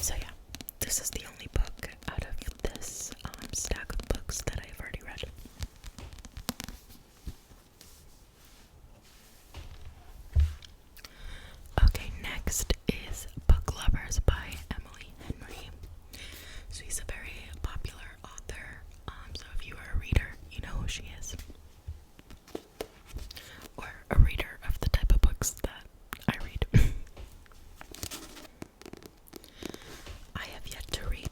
So yeah, this is the only book out of this stack of books that I've already read. Okay, next is Book Lovers by Emily Henry. So he's a very popular author. So if you are a reader, you know who she is. Or a reader of the type of books that I read. I have yet to read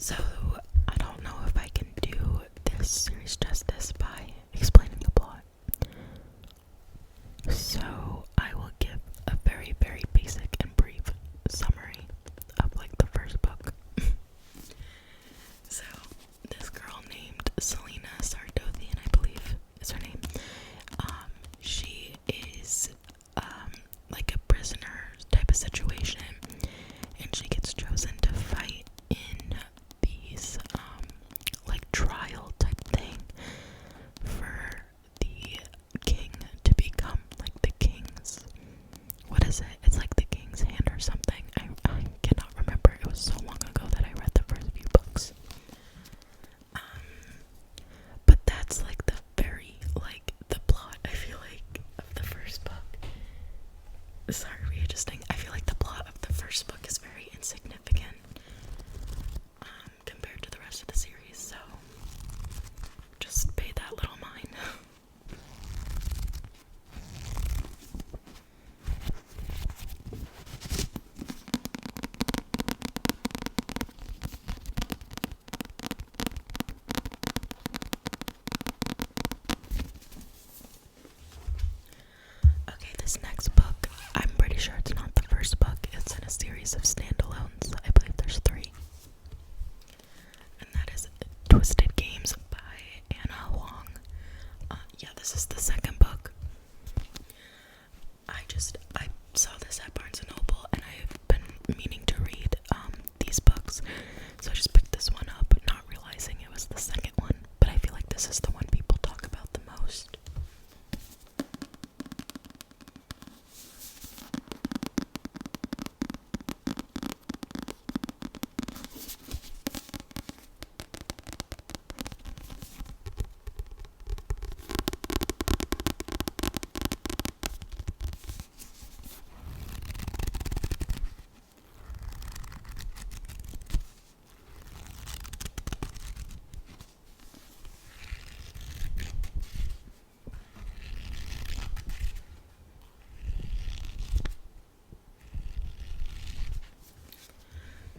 So, I don't know if I can do this series justice by explaining the plot. So, I will give a very, very basic and brief summary of like the first book. So, this girl named Selena Sardouthian, I believe is her name. She is like a prisoner type of situation, and she gets chosen to fight in these like trial type thing for the king to become like the king's, what is it? It's like the king's hand or something. I cannot remember. It was so long ago that I read the first few books. But that's like the very, like, the plot, I feel like, of the first book. Sorry, readjusting. I feel like the plot of the first book is very insignificant compared to the rest of the series, so just pay that little mind. Okay, this next book, I'm pretty sure it's not the first book. It's in a series of standalones. I believe there's 3. And that is Twisted Games by Anna Huang. Yeah, this is the second book. I saw this at Barnes & Noble, and I've been meaning to read these books. So I just picked this one up, not realizing it was the second one. But I feel like this is the one people talk about the most.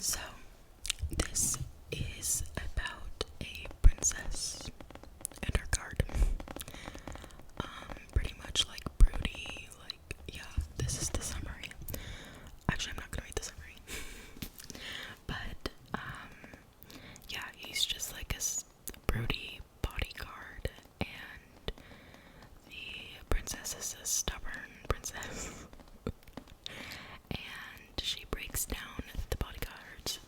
So, this is about a princess and her garden. Pretty much like broody, like, yeah, this is the summary. Actually, I'm not gonna read the summary. But, yeah, he's just like a broody bodyguard, and the princess is a stubborn princess. And she breaks down the bodyguard's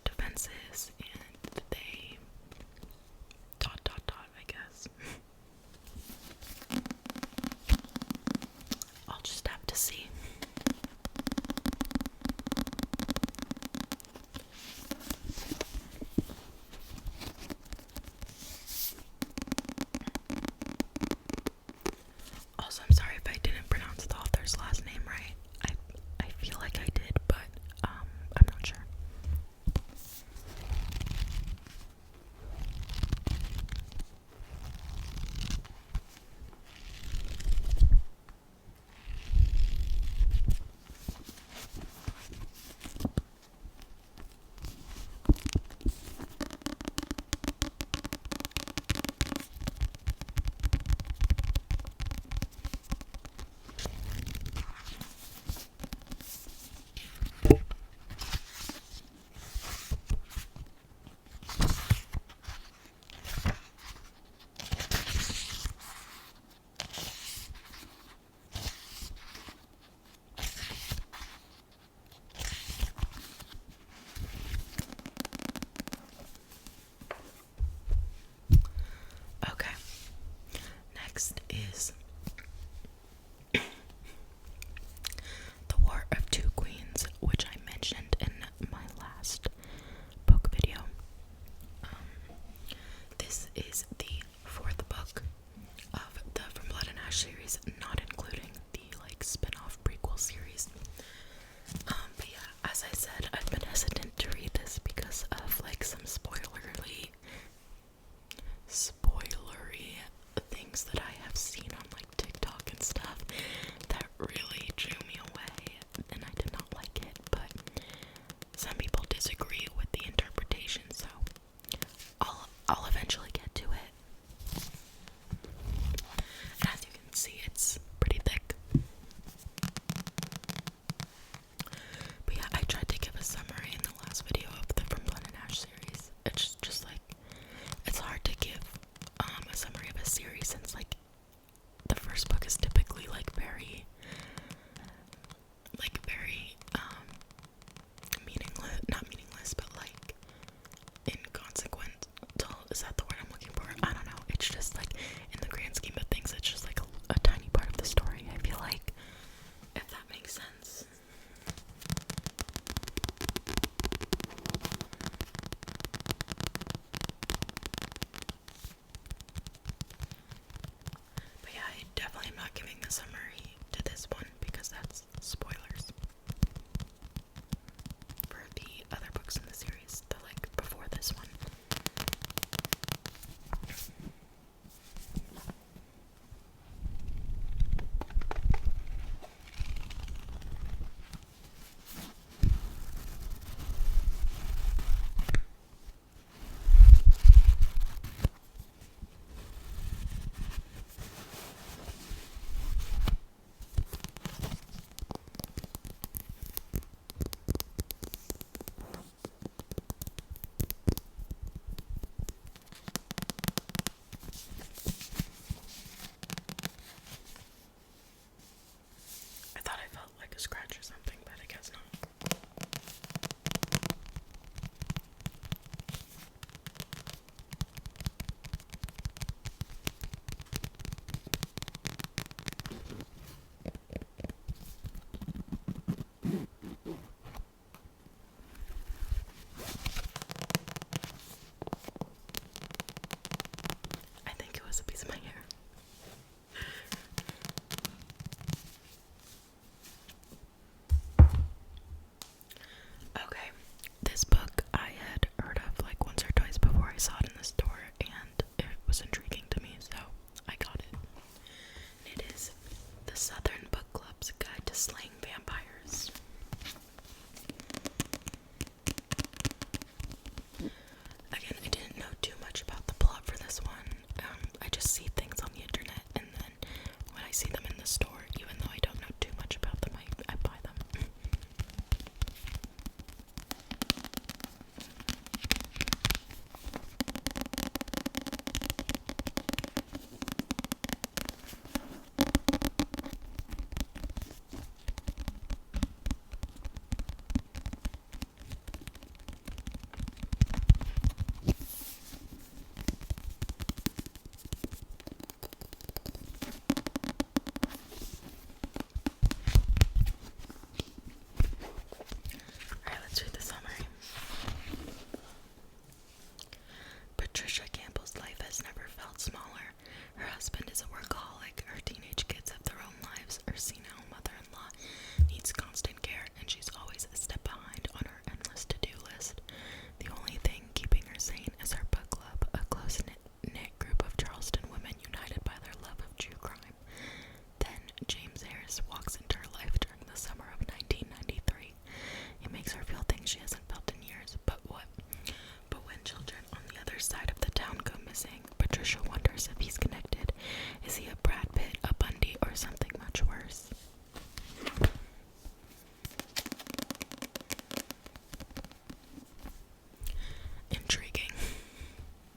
intriguing.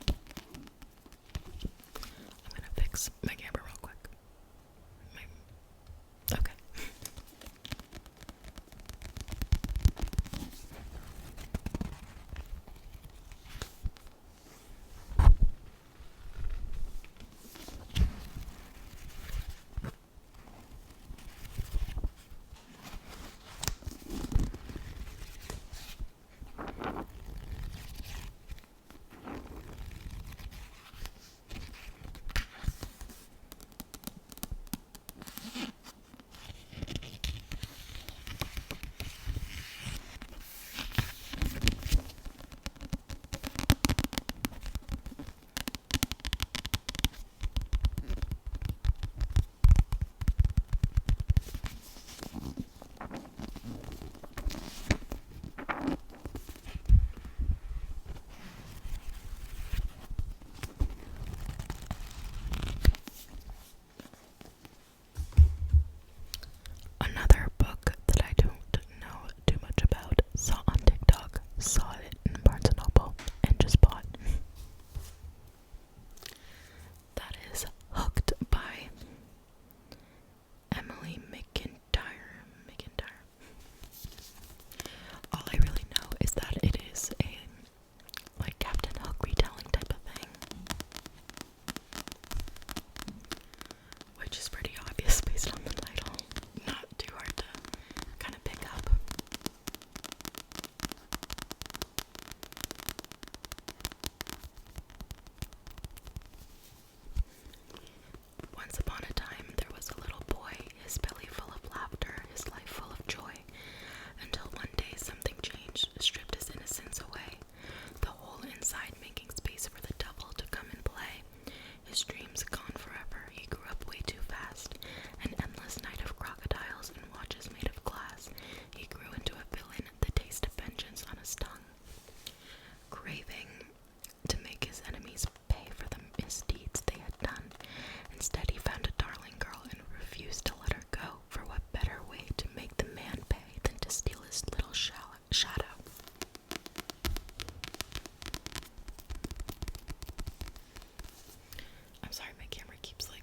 I'm gonna fix my camera real quick. Okay. Another book that I don't know too much about, saw on TikTok, saw it in Barnes & Noble, and just bought. That is Hooked by Emily McIntyre. All I really know is that it is a like Captain Hook retelling type of thing, which is pretty obvious based on the title. Not too hard to kind of pick up. Once upon a time, there was a little boy, his belly full of laughter, his life full of joy, until one day something changed, stripped his innocence away, the whole inside making space for the devil to come and play. His dreams gone forever, he grew up way too fast, an endless night of crocodiles and watches made of glass. He grew into a villain, the taste of vengeance on his tongue, craving to make his enemies pay for the misdeeds they had done. Instead, he found a darling girl and refused to let her go, for what better way to make the man pay than to steal his little shadow? I'm sorry, my camera keeps like...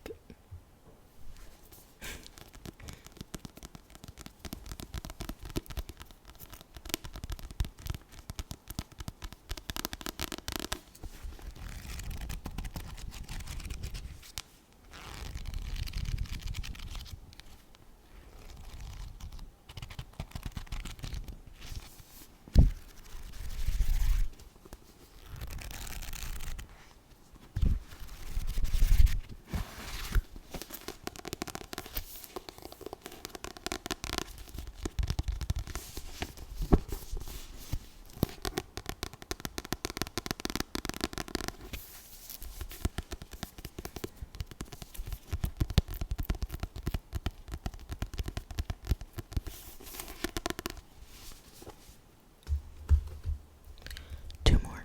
Two more.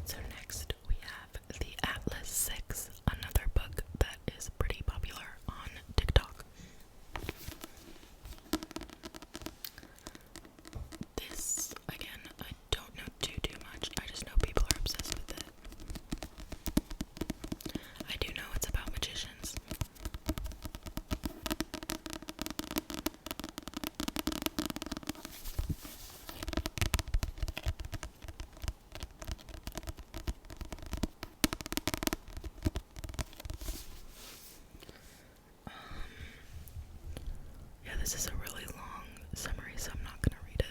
So next we have The Atlas 6, another book that is pretty popular on TikTok. This, again, I don't know too much. I just know people are obsessed with it. I do know it's about magicians. Yeah, this is a really long summary, so I'm not gonna read it.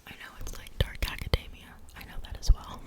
I know it's like dark academia. I know that as well.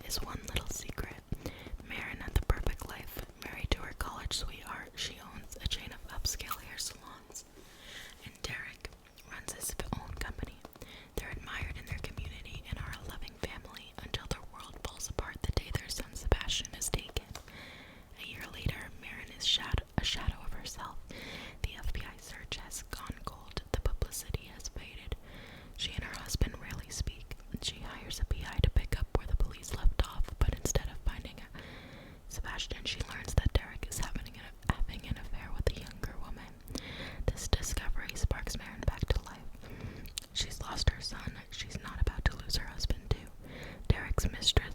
his one little secret. Marin had the perfect life. Married to her college sweetheart, she owns a chain of upscale hair salons. And Derek runs his own company. They're admired in their community and are a loving family until their world falls apart the day their son Sebastian is taken. A year later, Marin is a shadow of herself. The FBI search has gone cold. The publicity has faded. She and her husband rarely speak. She hires a PI to pick up where the police left off, but instead of finding Sebastian, she learns that Derek is having an affair with a younger woman. This discovery sparks Marin back to life. She's lost her son. She's not about to lose her husband, too. Derek's mistress